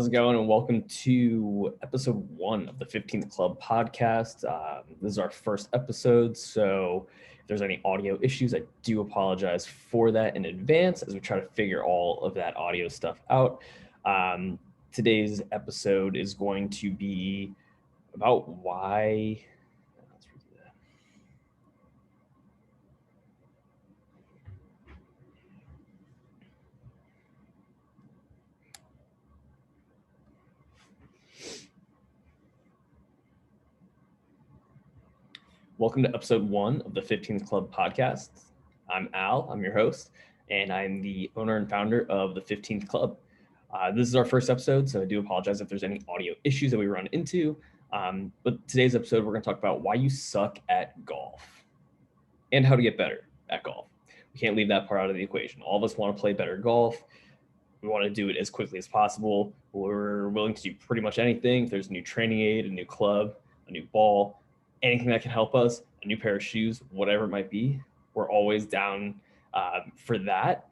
How's it going? And welcome to episode 1 of the 15th Club podcast. This is our first episode, so if there's any audio issues, I do apologize for that in advance as we try to figure all of that audio stuff out. Today's episode is going to be about why. Welcome to episode 1 of the 15th Club podcast. I'm Al, I'm your host, and I'm the owner and founder of the 15th Club. This is our first episode, so I do apologize if there's any audio issues that we run into. But today's episode, we're going to talk about why you suck at golf and how to get better at golf. We can't leave that part out of the equation. All of us want to play better golf. We want to do it as quickly as possible. We're willing to do pretty much anything. If there's a new training aid, a new club, a new ball, anything that can help us, a new pair of shoes, whatever it might be, we're always down for that.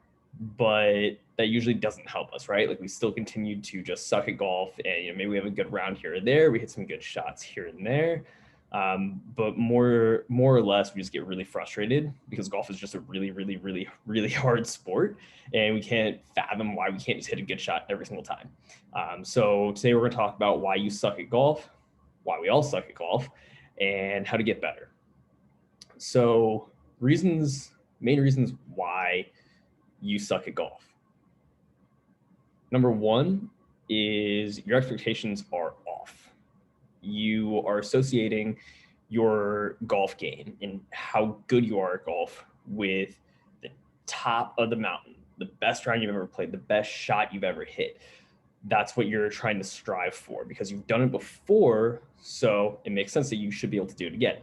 But that usually doesn't help us, right? Like we still continue to just suck at golf, and maybe we have a good round here or there. We hit some good shots here and there, but more or less, we just get really frustrated because golf is just a really, really, really, really hard sport, and we can't fathom why we can't just hit a good shot every single time. So today we're going to talk about why you suck at golf, why we all suck at golf, and how to get better. So main reasons why you suck at golf. Number one is your expectations are off. You are associating your golf game and how good you are at golf with the top of the mountain, the best round you've ever played, the best shot you've ever hit. That's what you're trying to strive for because you've done it before, so it makes sense that you should be able to do it again.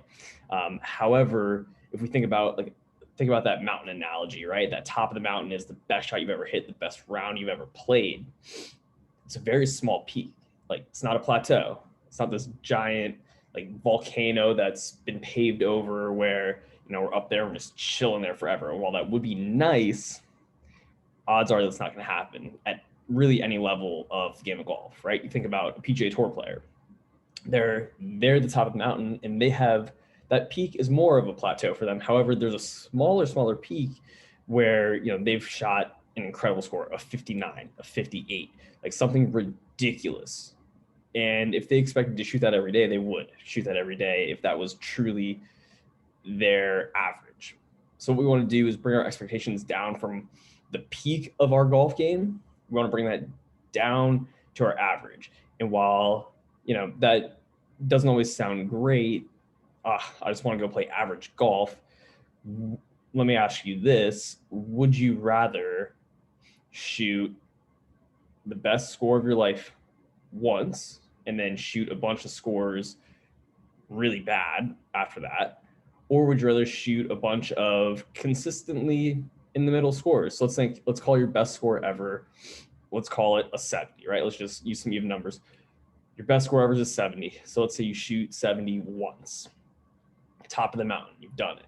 However, if we think about that mountain analogy, right? That top of the mountain is the best shot you've ever hit, the best round you've ever played. It's a very small peak. Like it's not a plateau. It's not this giant like volcano that's been paved over where we're up there, we're just chilling there forever. And while that would be nice, odds are that's not going to happen at really any level of the game of golf, right? You think about a PGA Tour player. They're at the top of the mountain and they have that peak is more of a plateau for them. However, there's a smaller peak where they've shot an incredible score of 59, of 58, like something ridiculous. And if they expected to shoot that every day, they would shoot that every day if that was truly their average. So what we want to do is bring our expectations down from the peak of our golf game. We want to bring that down to our average. And while, that doesn't always sound great, I just want to go play average golf. Let me ask you this. Would you rather shoot the best score of your life once and then shoot a bunch of scores really bad after that? Or would you rather shoot a bunch of consistently in the middle scores? So let's call your best score ever. Let's call it a 70, right? Let's just use some even numbers. Your best score ever is 70. So let's say you shoot 70 once. Top of the mountain, you've done it.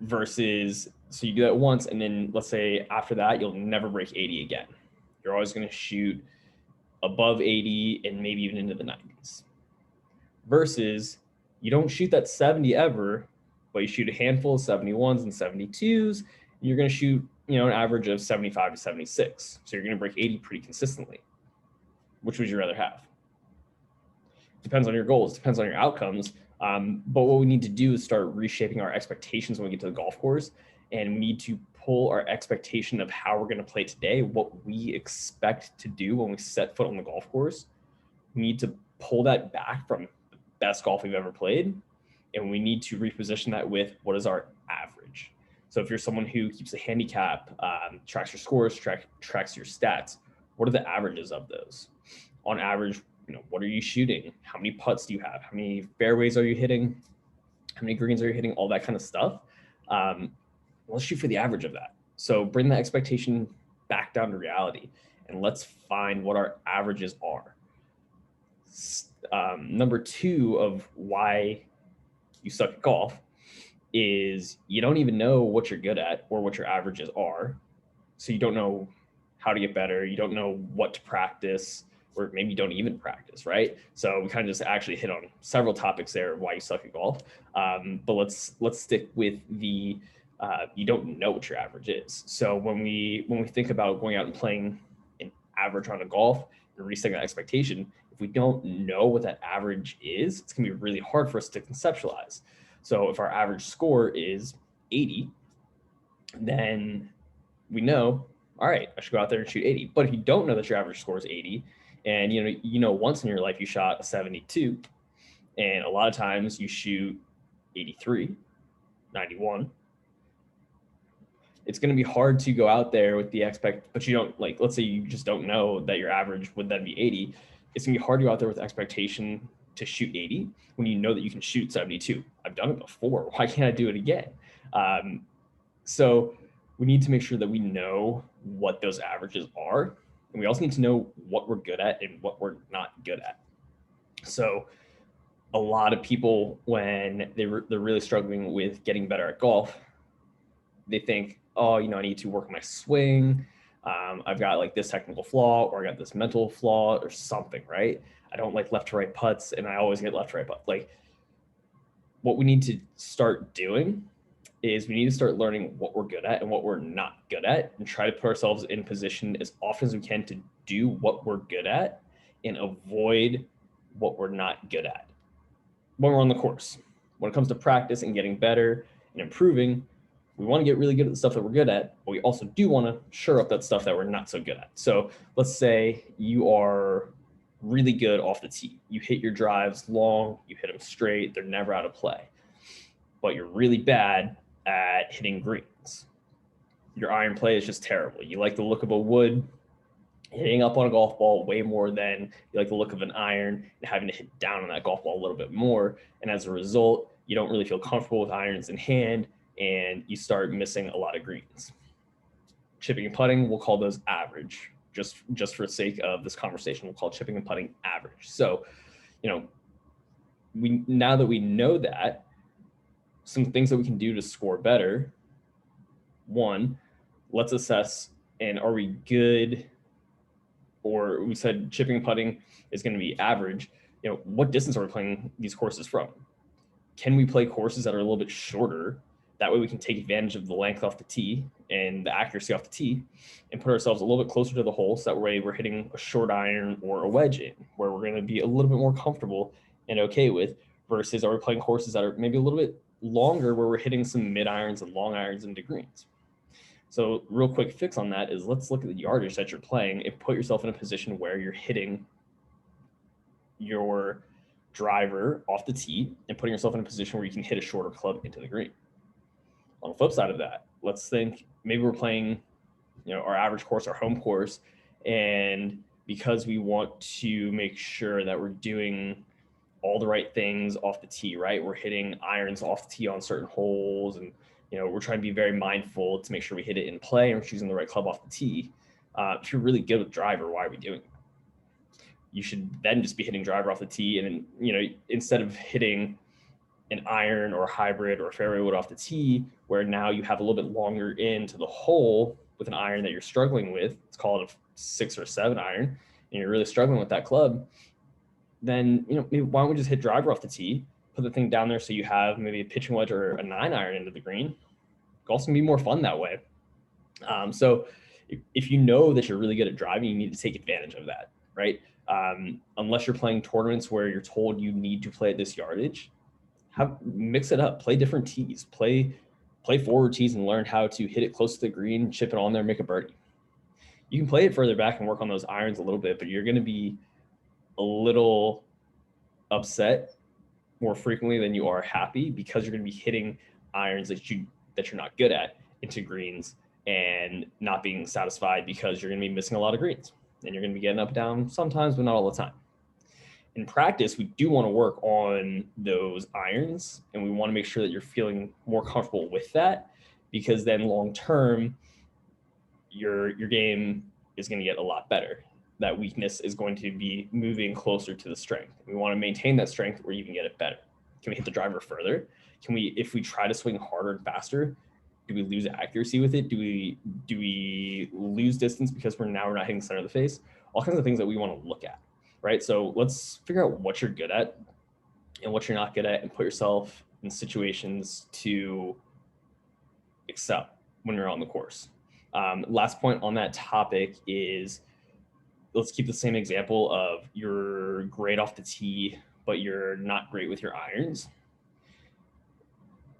Versus, so you do that once, and then let's say after that, you'll never break 80 again. You're always going to shoot above 80 and maybe even into the 90s. Versus, you don't shoot that 70 ever, but you shoot a handful of 71s and 72s, and you're going to shoot, an average of 75 to 76. So you're going to break 80 pretty consistently. Which would you rather have? Depends on your goals, depends on your outcomes. But what we need to do is start reshaping our expectations when we get to the golf course. And we need to pull our expectation of how we're going to play today, what we expect to do when we set foot on the golf course. We need to pull that back from the best golf we've ever played. And we need to reposition that with what is our average. So if you're someone who keeps a handicap, tracks your scores, tracks your stats, what are the averages of those? On average, what are you shooting? How many putts do you have? How many fairways are you hitting? How many greens are you hitting? All that kind of stuff. Let's shoot for the average of that. So bring the expectation back down to reality and let's find what our averages are. Number 2 of why you suck at golf is you don't even know what you're good at or what your averages are. So you don't know how to get better. You don't know what to practice, or maybe you don't even practice, right? So we kind of just actually hit on several topics there of why you suck at golf. But let's stick with the you don't know what your average is. So when we think about going out and playing an average round of golf and resetting that expectation, if we don't know what that average is, it's gonna be really hard for us to conceptualize. So if our average score is 80, then we know, all right, I should go out there and shoot 80. But if you don't know that your average score is 80, and you know once in your life you shot a 72, and a lot of times you shoot 83, 91, it's going to be hard to go out there with the but you don't, like, let's say you just don't know that your average would then be 80. It's going to be hard to go out there with expectation to shoot 80 when you know that you can shoot 72. I've done it before. Why can't I do it again? So we need to make sure that we know what those averages are. And we also need to know what we're good at and what we're not good at. So a lot of people, when they're really struggling with getting better at golf, they think, oh, I need to work my swing. I've got like this technical flaw, or I got this mental flaw or something, right? I don't like left to right putts, and I always get left to right putts. Like, what we need to start doing is we need to start learning what we're good at and what we're not good at, and try to put ourselves in position as often as we can to do what we're good at and avoid what we're not good at when we're on the course. When it comes to practice and getting better and improving, we want to get really good at the stuff that we're good at, but we also do want to shore up that stuff that we're not so good at. So let's say you are really good off the tee. You hit your drives long, you hit them straight, they're never out of play. But you're really bad at hitting greens. Your iron play is just terrible. You like the look of a wood hitting up on a golf ball way more than you like the look of an iron and having to hit down on that golf ball a little bit more. And as a result, you don't really feel comfortable with irons in hand, and you start missing a lot of greens. Chipping and putting, we'll call those average. Just for the sake of this conversation, we'll call chipping and putting average. So, now that we know that, some things that we can do to score better. One, let's assess, and are we good? Or we said chipping and putting is going to be average. What distance are we playing these courses from? Can we play courses that are a little bit shorter? That way we can take advantage of the length off the tee and the accuracy off the tee and put ourselves a little bit closer to the hole. So that way we're hitting a short iron or a wedge in, where we're going to be a little bit more comfortable and okay with, versus are we playing courses that are maybe a little bit longer, where we're hitting some mid irons and long irons into greens. So real quick fix on that is, let's look at the yardage that you're playing and put yourself in a position where you're hitting your driver off the tee and putting yourself in a position where you can hit a shorter club into the green. On the flip side of that, let's think maybe we're playing, our average course, our home course, and because we want to make sure that we're doing all the right things off the tee, right? We're hitting irons off the tee on certain holes, and we're trying to be very mindful to make sure we hit it in play and we're choosing the right club off the tee. If you're really good with driver, why are we doing that? You should then just be hitting driver off the tee, and instead of hitting an iron or a hybrid or a fairway wood off the tee, where now you have a little bit longer into the hole with an iron that you're struggling with, let's call it a 6 or 7 iron, and you're really struggling with that club, then maybe why don't we just hit driver off the tee, put the thing down there so you have maybe a pitching wedge or a 9 iron into the green. Golf's gonna be more fun that way. So if you know that you're really good at driving, you need to take advantage of that, right? Unless you're playing tournaments where you're told you need to play at this yardage, mix it up, play different tees, play forward tees, and learn how to hit it close to the green, chip it on there, make a birdie. You can play it further back and work on those irons a little bit, but you're going to be a little upset more frequently than you are happy, because you're going to be hitting irons that you're not good at into greens and not being satisfied because you're going to be missing a lot of greens, and you're going to be getting up and down sometimes, but not all the time. In practice, we do want to work on those irons, and we want to make sure that you're feeling more comfortable with that, because then long term, your game is going to get a lot better. That weakness is going to be moving closer to the strength. We want to maintain that strength or even get it better. Can we hit the driver further? Can we, if we try to swing harder and faster, Do we lose accuracy with it? Do we lose distance because we're not hitting the center of the face? All kinds of things that we want to look at, right? So let's figure out what you're good at and what you're not good at, and put yourself in situations to excel when you're on the course. Last point on that topic is, let's keep the same example of you're great off the tee, but you're not great with your irons.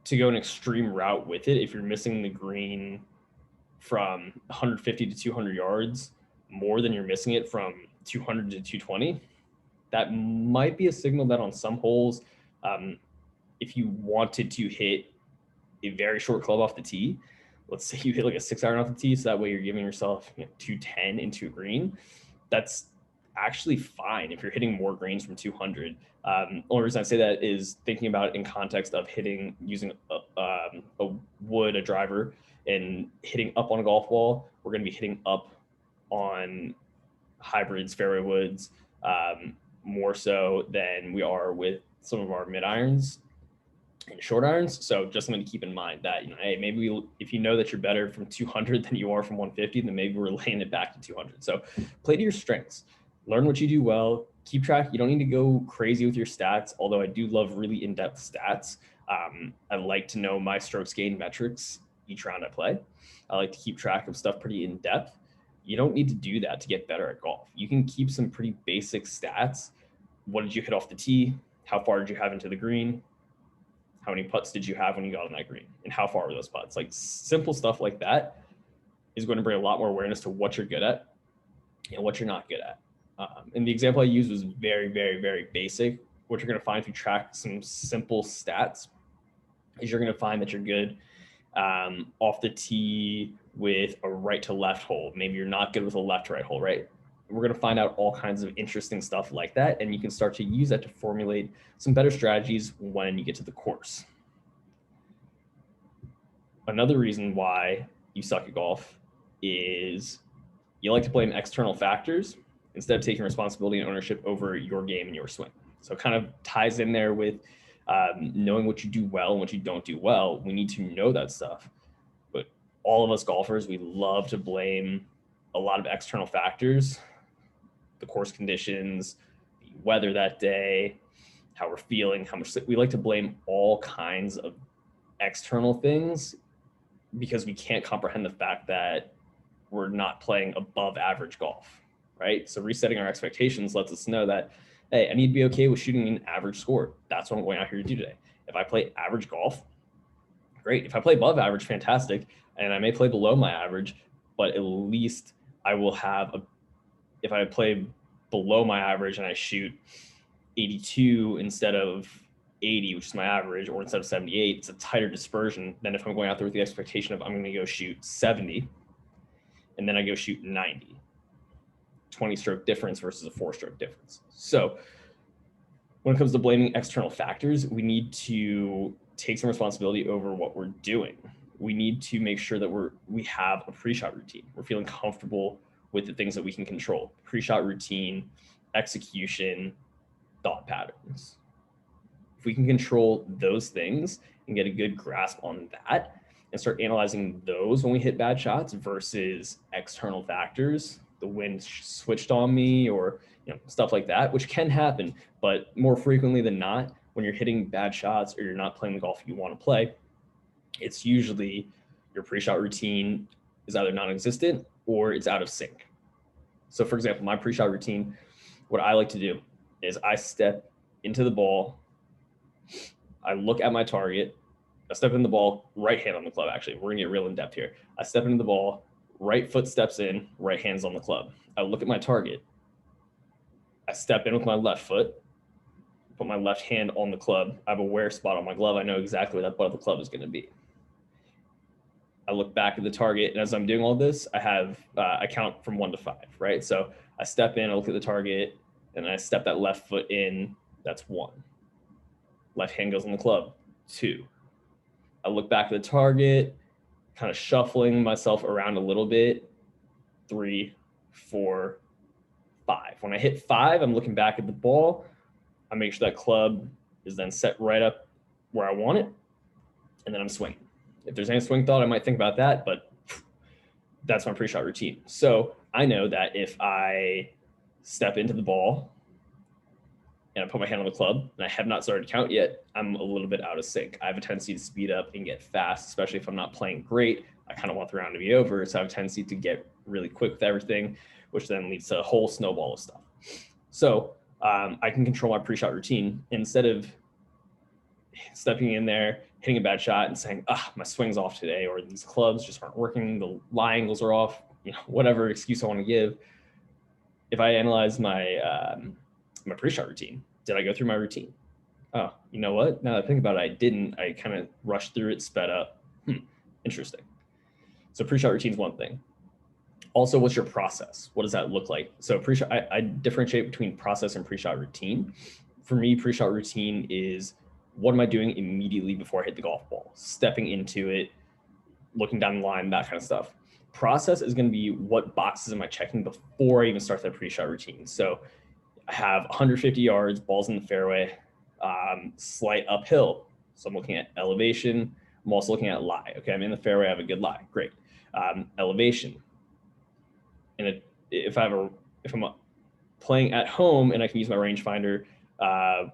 To go an extreme route with it, if you're missing the green from 150 to 200 yards more than you're missing it from 200 to 220, that might be a signal that on some holes, if you wanted to hit a very short club off the tee, let's say you hit like a 6-iron off the tee, so that way you're giving yourself 210 into green, that's actually fine if you're hitting more greens from 200. Only reason I say that is thinking about it in context of using a wood, a driver, and hitting up on a golf ball. We're going to be hitting up on hybrids, fairway woods, more so than we are with some of our mid irons and short irons. So just something to keep in mind that, hey, maybe if you know that you're better from 200 than you are from 150, then maybe we're laying it back to 200. So play to your strengths, learn what you do well, keep track. You don't need to go crazy with your stats, although I do love really in-depth stats. I like to know my strokes gained metrics each round I play. I like to keep track of stuff pretty in depth. You don't need to do that to get better at golf. You can keep some pretty basic stats. What did you hit off the tee? How far did you have into the green? How many putts did you have when you got on that green? And how far were those putts? Like simple stuff like that is going to bring a lot more awareness to what you're good at and what you're not good at. And the example I used was very, very, very basic. What you're going to find if you track some simple stats is you're going to find that you're good off the tee with a right to left hole. Maybe you're not good with a left to right hole, right? We're going to find out all kinds of interesting stuff like that. And you can start to use that to formulate some better strategies when you get to the course. Another reason why you suck at golf is you like to blame external factors instead of taking responsibility and ownership over your game and your swing. So it kind of ties in there with knowing what you do well and what you don't do well. We need to know that stuff. But all of us golfers, we love to blame a lot of external factors, the course conditions, the weather that day, how we're feeling, how much we like to blame all kinds of external things because we can't comprehend the fact that we're not playing above average golf, right? So resetting our expectations lets us know that, hey, I need to be okay with shooting an average score. That's what I'm going out here to do today. If I play average golf, great. If I play above average, fantastic. And I may play below my average, but at least I will have if I play below my average and I shoot 82 instead of 80, which is my average, or instead of 78, it's a tighter dispersion than if I'm going out there with the expectation of I'm going to go shoot 70 and then I go shoot 90. 20-stroke difference versus a 4-stroke difference. So when it comes to blaming external factors, we need to take some responsibility over what we're doing. We need to make sure that we have a pre-shot routine. We're feeling comfortable with the things that we can control. Pre-shot routine, execution, thought patterns. If we can control those things and get a good grasp on that and start analyzing those when we hit bad shots versus external factors, the wind switched on me or stuff like that, which can happen, but more frequently than not, when you're hitting bad shots or you're not playing the golf you want to play, it's usually your pre-shot routine is either non-existent or it's out of sync. So for example, my pre-shot routine, what I like to do is I step into the ball, I look at my target, I step in the ball, right hand on the club, actually. We're gonna get real in depth here. I step into the ball, right foot steps in, right hand's on the club. I look at my target, I step in with my left foot, put my left hand on the club. I have a wear spot on my glove. I know exactly where that butt of the club is gonna be. I look back at the target, and as I'm doing all this, I count from 1 to 5, right? So I step in, I look at the target, and I step that left foot in, that's 1. Left hand goes on the club, 2. I look back at the target, kind of shuffling myself around a little bit, 3, 4, 5. When I hit 5, I'm looking back at the ball. I make sure that club is then set right up where I want it, and then I'm swinging. If there's any swing thought, I might think about that, but that's my pre-shot routine. So I know that if I step into the ball and I put my hand on the club and I have not started to count yet, I'm a little bit out of sync. I have a tendency to speed up and get fast, especially if I'm not playing great. I kind of want the round to be over. So I have a tendency to get really quick with everything, which then leads to a whole snowball of stuff. So I can control my pre-shot routine instead of stepping in there, hitting a bad shot and saying, my swing's off today, or these clubs just aren't working, the lie angles are off, whatever excuse I want to give. If I analyze my my pre-shot routine, did I go through my routine? Oh, you know what? Now that I think about it, I didn't. I kind of rushed through it, sped up. Interesting. So pre-shot routine is one thing. Also, what's your process? What does that look like? So pre-shot, I differentiate between process and pre-shot routine. For me, pre-shot routine is, what am I doing immediately before I hit the golf ball? Stepping into it, looking down the line, that kind of stuff. Process is going to be, what boxes am I checking before I even start that pre-shot routine? So I have 150 yards, balls in the fairway, slight uphill. So I'm looking at elevation. I'm also looking at lie. Okay, I'm in the fairway, I have a good lie. Great. Elevation. And if I'm playing at home and I can use my rangefinder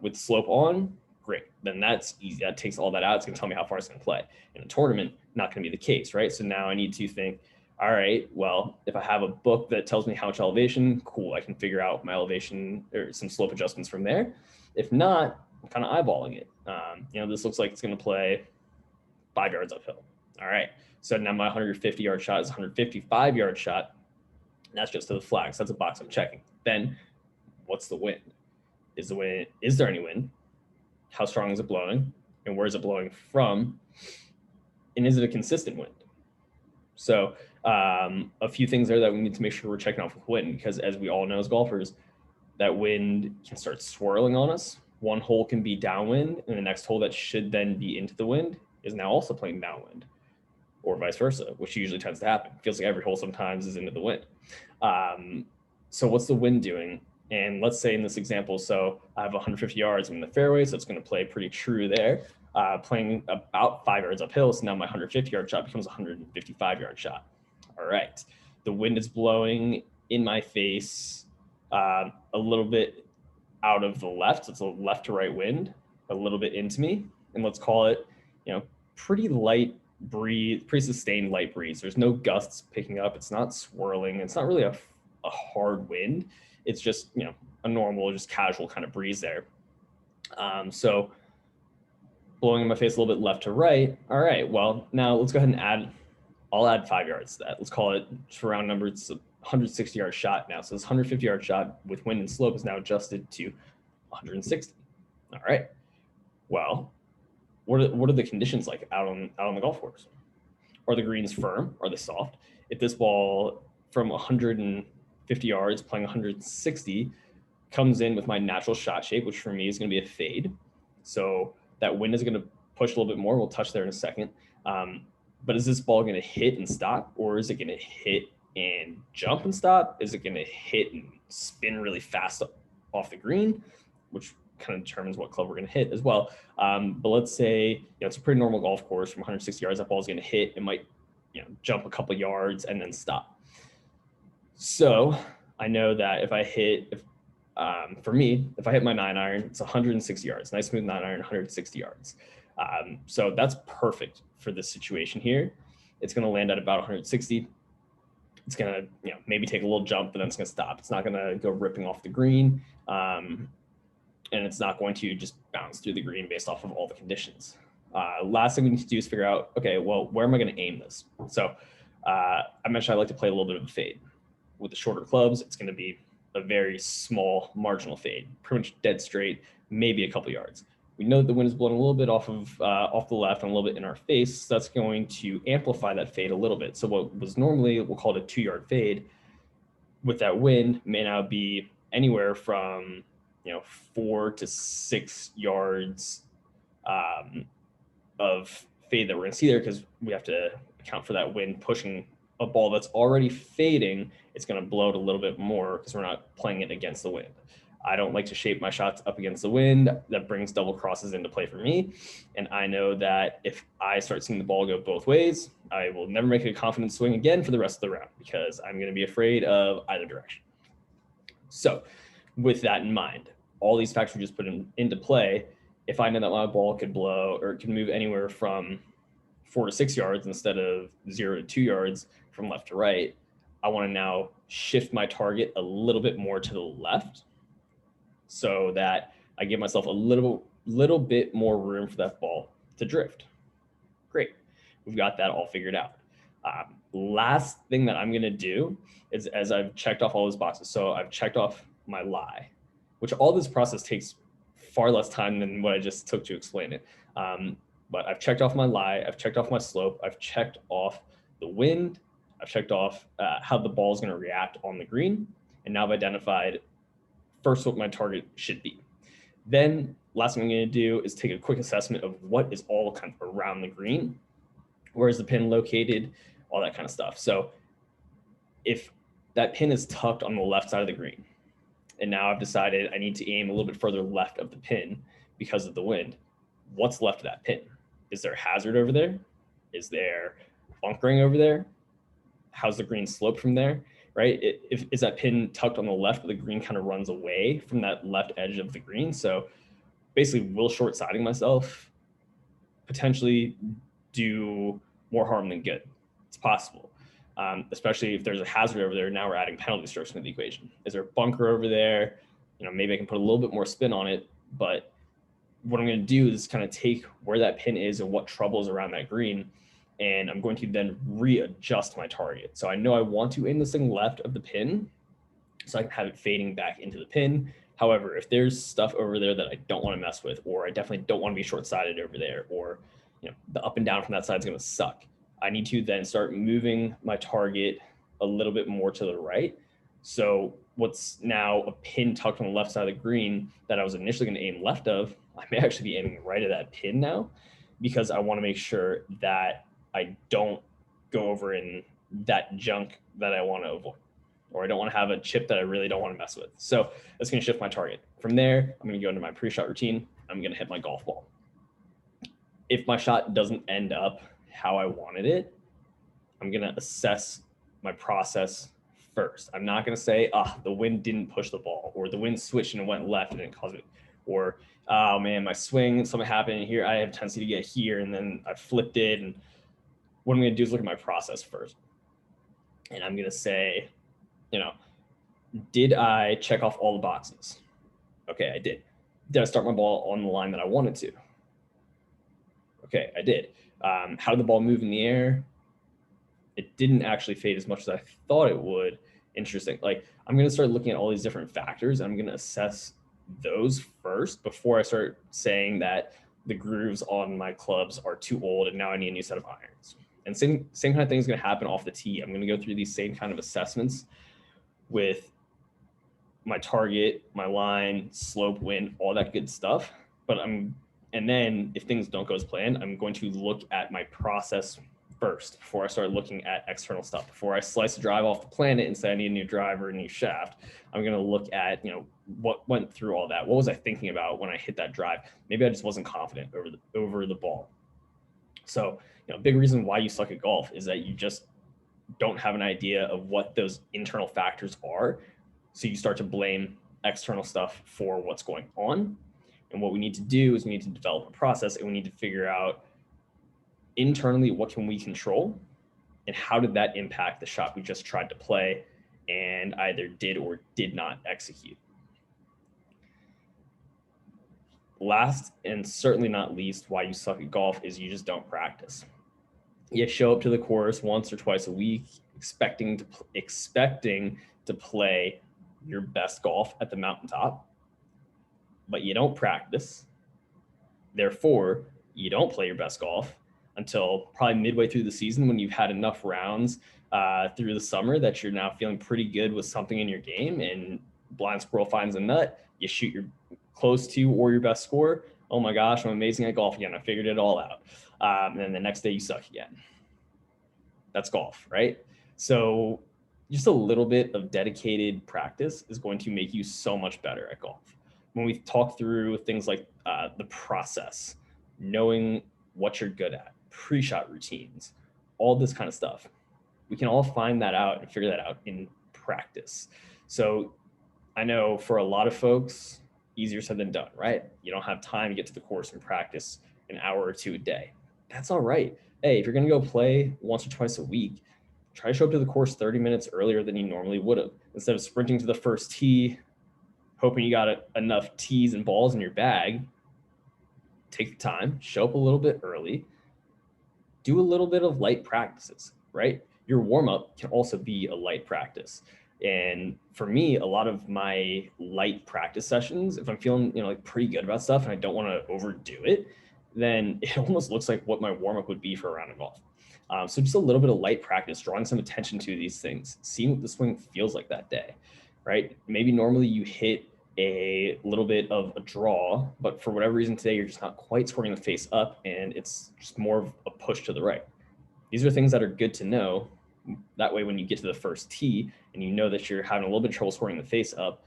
with slope on, great. Then that's easy. That takes all that out. It's going to tell me how far it's going to play. In a tournament, not going to be the case, right? So now I need to think, all right, well, if I have a book that tells me how much elevation, cool, I can figure out my elevation or some slope adjustments from there. If not, I'm kind of eyeballing it. This looks like it's going to play 5 yards uphill. All right. So now my 150-yard shot is a 155-yard shot. That's just to the flags. That's a box I'm checking. Then what's the wind? Is there any wind? How strong is it blowing? And where is it blowing from? And is it a consistent wind? So a few things there that we need to make sure we're checking off with wind, because as we all know as golfers, that wind can start swirling on us. One hole can be downwind, and the next hole that should then be into the wind is now also playing downwind, or vice versa, which usually tends to happen. It feels like every hole sometimes is into the wind. So what's the wind doing? And let's say in this example, so I have 150 yards in the fairway, so it's going to play pretty true there, playing about 5 yards uphill. So now my 150-yard shot becomes a 155-yard shot. All right. The wind is blowing in my face a little bit out of the left. So it's a left to right wind, a little bit into me. And let's call it, pretty light breeze, pretty sustained light breeze. There's no gusts picking up. It's not swirling. It's not really a hard wind. It's just, a normal, just casual kind of breeze there. So blowing in my face a little bit left to right. All right, well, now let's go ahead and I'll add 5 yards to that. Let's call it, for round number, it's a 160-yard shot now. So this 150-yard shot with wind and slope is now adjusted to 160. All right. Well, what are the conditions like out on the golf course? Are the greens firm? Are they soft? If this ball from 150 yards playing 160 comes in with my natural shot shape, which for me is going to be a fade. So that wind is going to push a little bit more. We'll touch there in a second. But is this ball going to hit and stop, or is it going to hit and jump and stop? Is it going to hit and spin really fast off the green, which kind of determines what club we're going to hit as well. But let's say it's a pretty normal golf course from 160 yards. That ball is going to hit. It might jump a couple yards and then stop. So I know that if I hit, for me, if I hit my 9-iron, it's 160 yards. Nice smooth 9-iron, 160 yards. So that's perfect for this situation here. It's going to land at about 160. It's going to maybe take a little jump, but then it's going to stop. It's not going to go ripping off the green. And it's not going to just bounce through the green based off of all the conditions. Last thing we need to do is figure out, okay, well, where am I going to aim this? So I mentioned I like to play a little bit of a fade. With the shorter clubs, it's going to be a very small marginal fade, pretty much dead straight, maybe a couple yards. We know that the wind is blowing a little bit off the left and a little bit in our face. So that's going to amplify that fade a little bit. So what was normally, we'll call it a 2-yard fade, with that wind may now be anywhere from 4 to 6 yards of fade that we're going to see there, because we have to account for that wind pushing a ball that's already fading. It's going to blow it a little bit more because we're not playing it against the wind. I don't like to shape my shots up against the wind. That brings double crosses into play for me. And I know that if I start seeing the ball go both ways, I will never make a confident swing again for the rest of the round because I'm going to be afraid of either direction. So with that in mind, all these factors we just put into play, if I know that my ball could blow or can move anywhere from 4 to 6 yards instead of 0 to 2 yards from left to right, I want to now shift my target a little bit more to the left so that I give myself a little bit more room for that ball to drift. Great. We've got that all figured out. Last thing that I'm going to do is, as I've checked off all those boxes, so I've checked off my lie, which all this process takes far less time than what I just took to explain it. But I've checked off my lie, I've checked off my slope, I've checked off the wind, I've checked off how the ball is going to react on the green, and now I've identified first what my target should be. Then last thing I'm going to do is take a quick assessment of what is all kind of around the green, where is the pin located, all that kind of stuff. So if that pin is tucked on the left side of the green, and now I've decided I need to aim a little bit further left of the pin because of the wind, what's left of that pin? Is there a hazard over there? Is there bunkering over there? How's the green slope from there, right? Is that pin tucked on the left, but the green kind of runs away from that left edge of the green? So basically, will short-siding myself potentially do more harm than good? It's possible, especially if there's a hazard over there. Now we're adding penalty strokes into the equation. Is there a bunker over there? Maybe I can put a little bit more spin on it, but what I'm going to do is kind of take where that pin is and what trouble is around that green, and I'm going to then readjust my target. So I know I want to aim this thing left of the pin so I can have it fading back into the pin. However, if there's stuff over there that I don't want to mess with, or I definitely don't want to be short-sided over there, or the up and down from that side is going to suck, I need to then start moving my target a little bit more to the right. So what's now a pin tucked on the left side of the green that I was initially going to aim left of, I may actually be aiming right at that pin now, because I want to make sure that I don't go over in that junk that I want to avoid, or I don't want to have a chip that I really don't want to mess with. So that's going to shift my target. From there, I'm going to go into my pre-shot routine. I'm going to hit my golf ball. If my shot doesn't end up how I wanted it, I'm going to assess my process first. I'm not going to say, the wind didn't push the ball, or the wind switched and it went left and it caused it, or, oh man, my swing, something happened here. I have a tendency to get here and then I flipped it. And what I'm going to do is look at my process first. And I'm going to say, did I check off all the boxes? Okay, I did. Did I start my ball on the line that I wanted to? Okay, I did. How did the ball move in the air? It didn't actually fade as much as I thought it would. Interesting. Like, I'm going to start looking at all these different factors. I'm going to assess those first before I start saying that the grooves on my clubs are too old and now I need a new set of irons. And same kind of thing is going to happen off the tee. I'm going to go through these same kind of assessments with my target, my line, slope, wind, all that good stuff. And then if things don't go as planned, I'm going to look at my process first before I start looking at external stuff. Before I slice a drive off the planet and say I need a new driver, a new shaft, I'm going to look at, what went through all that. What was I thinking about when I hit that drive? Maybe I just wasn't confident over the ball. So, big reason why you suck at golf is that you just don't have an idea of what those internal factors are. So you start to blame external stuff for what's going on. And what we need to do is we need to develop a process, and we need to figure out internally what can we control and how did that impact the shot we just tried to play and either did or did not execute. Last and certainly not least, why you suck at golf is you just don't practice. You show up to the course once or twice a week, expecting to play your best golf at the mountaintop, but you don't practice. Therefore, you don't play your best golf until probably midway through the season, when you've had enough rounds through the summer that you're now feeling pretty good with something in your game, and blind squirrel finds a nut, you shoot your close to or your best score. Oh my gosh, I'm amazing at golf again. I figured it all out. And then the next day you suck again. That's golf, right? So just a little bit of dedicated practice is going to make you so much better at golf. When we talk through things like the process, knowing what you're good at, pre-shot routines, all this kind of stuff, we can all find that out and figure that out in practice. So I know for a lot of folks, easier said than done, right? You don't have time to get to the course and practice an hour or two a day. That's all right. Hey, if you're going to go play once or twice a week, try to show up to the course 30 minutes earlier than you normally would have. Instead of sprinting to the first tee, hoping you got enough tees and balls in your bag, take the time, show up a little bit early, do a little bit of light practices, right? Your warm-up can also be a light practice. And for me, a lot of my light practice sessions, if I'm feeling, like pretty good about stuff and I don't want to overdo it, then it almost looks like what my warm-up would be for a round of golf. So just a little bit of light practice, drawing some attention to these things, seeing what the swing feels like that day, right? Maybe normally you hit a little bit of a draw, but for whatever reason today, you're just not quite scoring the face up and it's just more of a push to the right. These are things that are good to know. That way, when you get to the first tee and you know that you're having a little bit of trouble scoring the face up,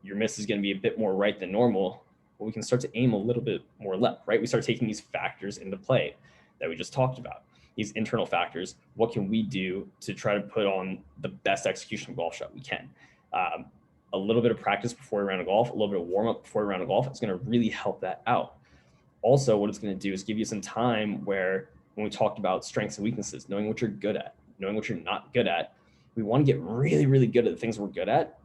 your miss is going to be a bit more right than normal. But we can start to aim a little bit more left, right? We start taking these factors into play that we just talked about. These internal factors, what can we do to try to put on the best execution golf shot we can? A little bit of practice before a round of golf, a little bit of warm up before a round of golf, it's going to really help that out. Also, what it's going to do is give you some time where, when we talked about strengths and weaknesses, knowing what you're good at, knowing what you're not good at, we want to get really, really good at the things we're good at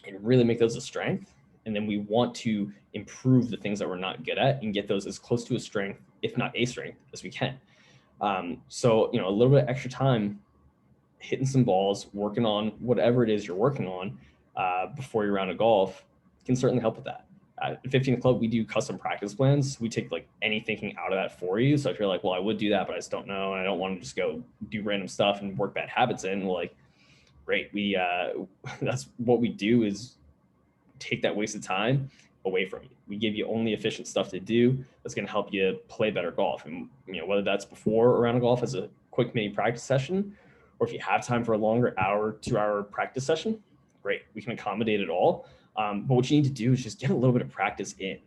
and really make those a strength. And then we want to improve the things that we're not good at and get those as close to a strength, if not a strength, as we can. So, a little bit of extra time hitting some balls, working on whatever it is you're working on before your round of golf can certainly help with that. At 15th Club, we do custom practice plans. We take like any thinking out of that for you. So if you're like, well, I would do that, but I just don't know, and I don't want to just go do random stuff and work bad habits in, well, like, great. We that's what we do, is take that wasted time away from you. We give you only efficient stuff to do that's going to help you play better golf. And whether that's before a round of golf as a quick mini practice session, or if you have time for a longer hour, 2-hour practice session, great. We can accommodate it all. But what you need to do is just get a little bit of practice in.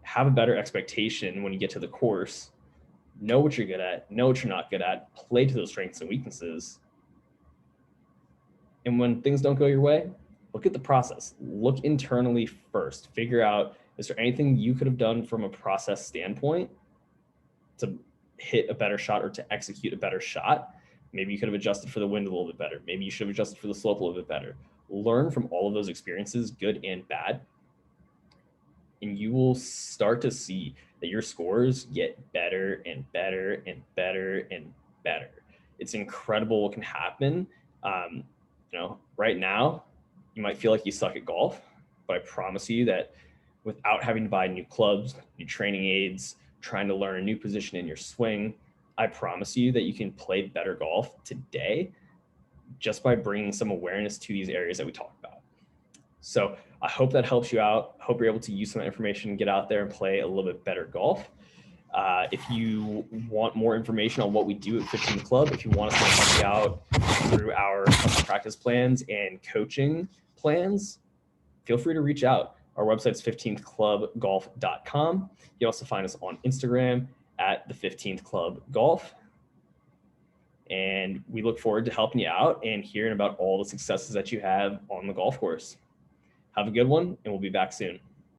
Have a better expectation when you get to the course. Know what you're good at, know what you're not good at, play to those strengths and weaknesses. And when things don't go your way, look at the process. Look internally first. Figure out, is there anything you could have done from a process standpoint to hit a better shot or to execute a better shot? Maybe you could have adjusted for the wind a little bit better. Maybe you should have adjusted for the slope a little bit better. Learn from all of those experiences, good and bad, and you will start to see that your scores get better and better and better and better. It's incredible what can happen. Right now, you might feel like you suck at golf, but I promise you that without having to buy new clubs, new training aids, trying to learn a new position in your swing, I promise you that you can play better golf today just by bringing some awareness to these areas that we talked about. So I hope that helps you out. I hope you're able to use some information, get out there and play a little bit better golf. If you want more information on what we do at 15th Club, if you want us to help you out through our custom practice plans and coaching plans, feel free to reach out. Our website's 15thclubgolf.com. You also find us on Instagram at the 15th Club Golf. And we look forward to helping you out and hearing about all the successes that you have on the golf course. Have a good one, and we'll be back soon.